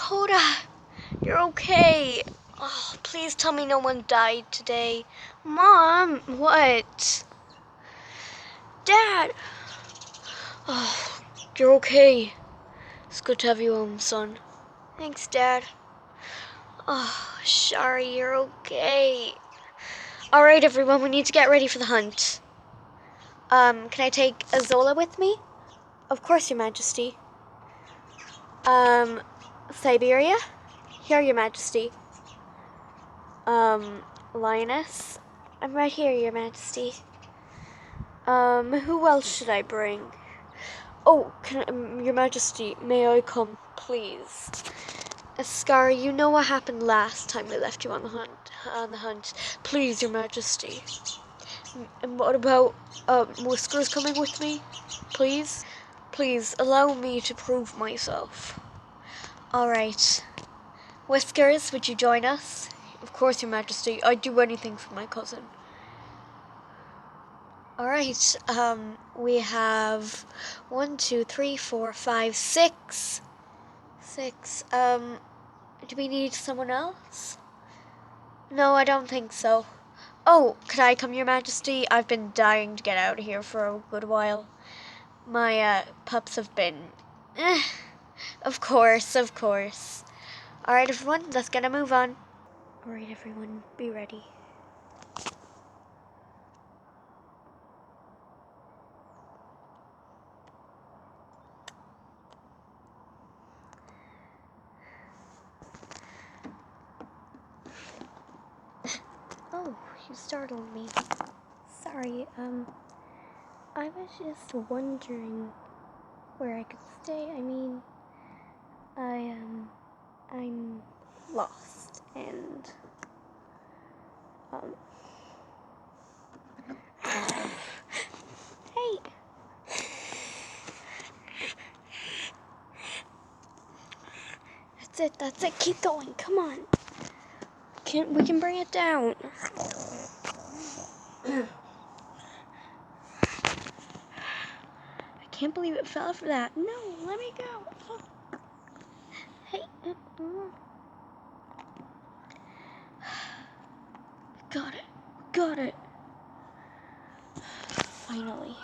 Dakota, you're okay. Oh, please tell me no one died today. Mom, what? Dad. Oh, you're okay. It's good to have you home, son. Thanks, Dad. Oh, Shari, you're okay. Alright, everyone, we need to get ready for the hunt. Can I take Azola with me? Of course, Your Majesty. Siberia? Here, Your Majesty. Lioness? I'm right here, Your Majesty. Who else should I bring? Oh, Your Majesty, may I come, please? Askari, you know what happened last time I left you on the hunt. Please, Your Majesty. And what about, Whiskers coming with me? Please? Please, allow me to prove myself. Alright. Whiskers, would you join us? Of course, Your Majesty. I'd do anything for my cousin. Alright, we have 1, 2, 3, 4, 5, 6. 6. Do we need someone else? No, I don't think so. Oh, could I come, Your Majesty? I've been dying to get out of here for a good while. My, pups have been... Of course, of course. Alright, everyone, let's get a move on. Alright, everyone, be ready. Oh, you startled me. Sorry, I was just wondering where I could stay. I mean, I'm lost and, hey! That's it, keep going, come on. We can bring it down. I can't believe it fell for that. No, let me go. Oh. Hey. Got it. Finally.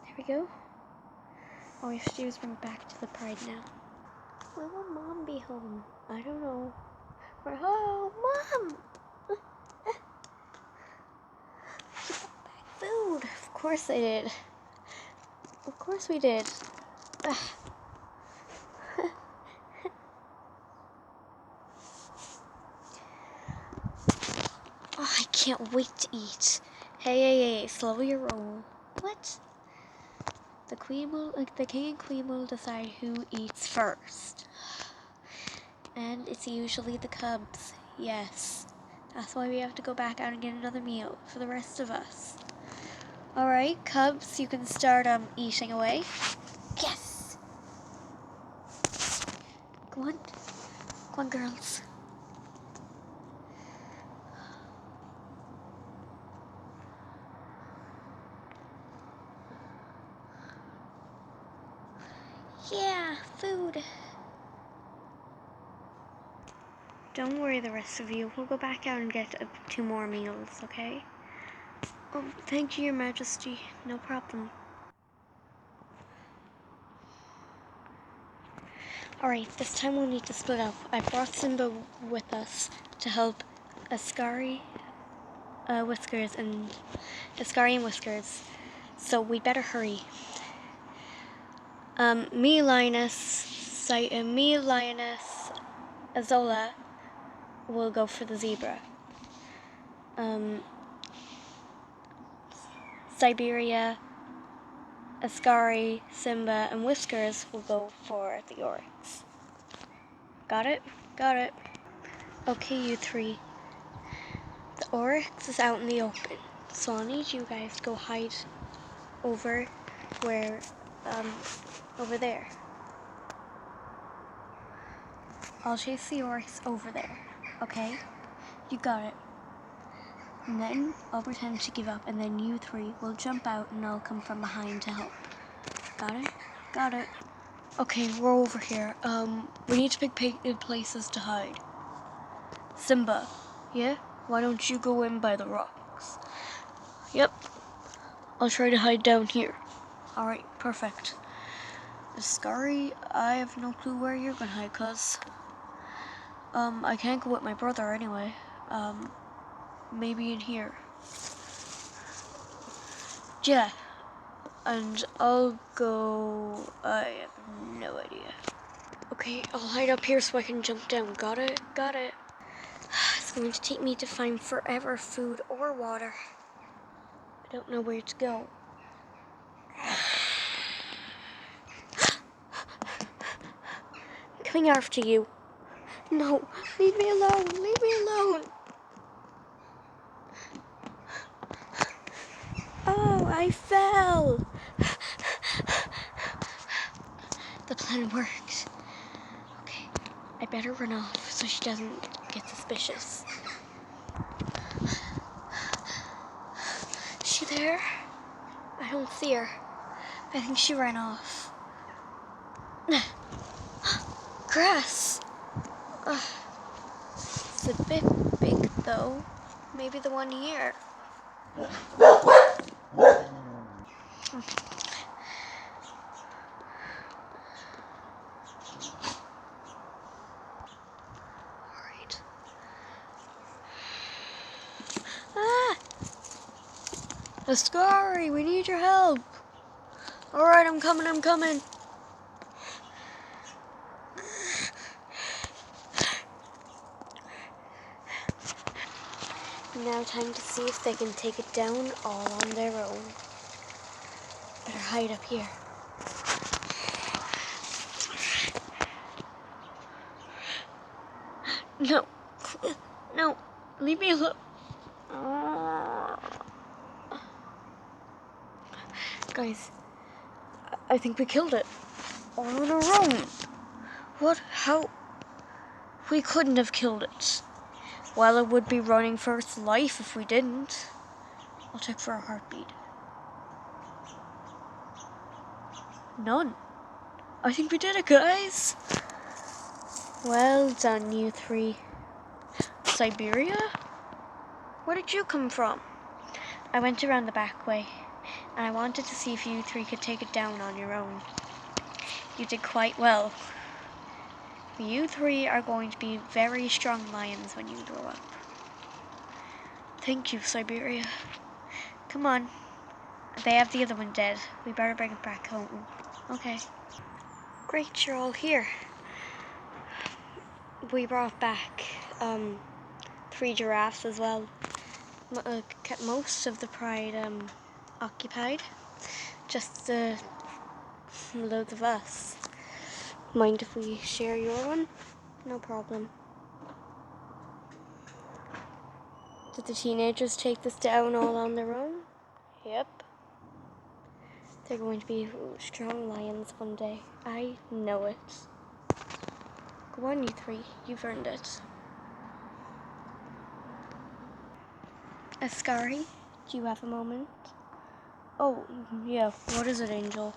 There we go. All we have to do is bring it back to the pride now. When will Mom be home? I don't know. We're home, Mom! She brought back food. Of course I did. Of course we did. Oh, I can't wait to eat. Hey, slow your roll. What? The king and queen will decide who eats first. And it's usually the cubs. Yes. That's why we have to go back out and get another meal for the rest of us. Alright, cubs, you can start eating away. Yes! Go on, girls. Yeah, food. Don't worry, the rest of you. We'll go back out and get 2 more meals, okay? Oh, thank you, Your Majesty. No problem. Alright, this time we'll need to split up. I brought Simba with us to help Askari, Whiskers, and Askari and Whiskers. So we better hurry. Me, Lioness, Azola will go for the zebra. Siberia, Askari, Simba, and Whiskers will go for the oryx. Got it? Got it. Okay, you 3. The oryx is out in the open, so I'll need you guys to go hide over where, over there. I'll chase the oryx over there, okay? You got it. And then I'll pretend to give up, and then you 3 will jump out and I'll come from behind to help. Got it? Got it. Okay, we're over here. We need to pick places to hide. Simba, yeah? Why don't you go in by the rocks? Yep. I'll try to hide down here. Alright, perfect. Askari, I have no clue where you're gonna hide, cuz I can't go with my brother anyway. Maybe in here. Yeah. And I'll go... I have no idea. Okay, I'll hide up here so I can jump down. Got it? Got it. It's going to take me to find forever food or water. I don't know where to go. I'm coming after you. No, leave me alone. Leave me alone. Oh, I fell. The plan worked. Okay, I better run off so she doesn't get suspicious. Is she there? I don't see her. I think she ran off. Grass. It's a bit big though. Maybe the one here. Alright. Askari, we need your help. Alright, I'm coming. Now time to see if they can take it down all on their own. Better hide up here. No. No. Leave me alone. Guys, I think we killed it. All on our own. What? How? We couldn't have killed it. Well, it would be running for its life if we didn't. I'll check for a heartbeat. None. I think we did it, guys. Well done, you three. Siberia? Where did you come from? I went around the back way, and I wanted to see if you three could take it down on your own. You did quite well. You three are going to be very strong lions when you grow up. Thank you, Siberia. Come on. They have the other one dead. We better bring it back home. Okay. Great, you're all here. We brought back 3 giraffes as well. Kept most of the pride occupied. Just loads of us. Mind if we share your one? No problem. Did the teenagers take this down all on their own? Yep. They're going to be strong lions one day. I know it. Go on, you three. You've earned it. Askari, do you have a moment? Oh, yeah. What is it, Angel?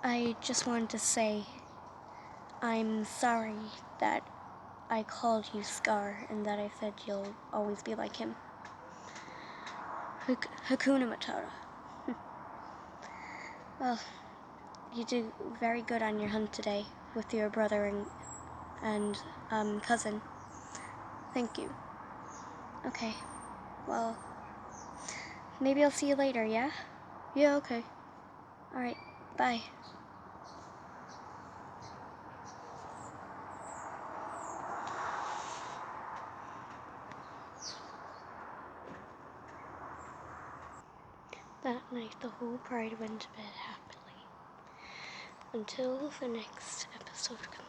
I just wanted to say I'm sorry that I called you Scar and that I said you'll always be like him. Hakuna Matata. Well, you did very good on your hunt today with your brother and cousin. Thank you. Okay, well, maybe I'll see you later, yeah? Yeah, okay. Alright, bye. That night, the whole pride went to bed happily. Until the next episode comes.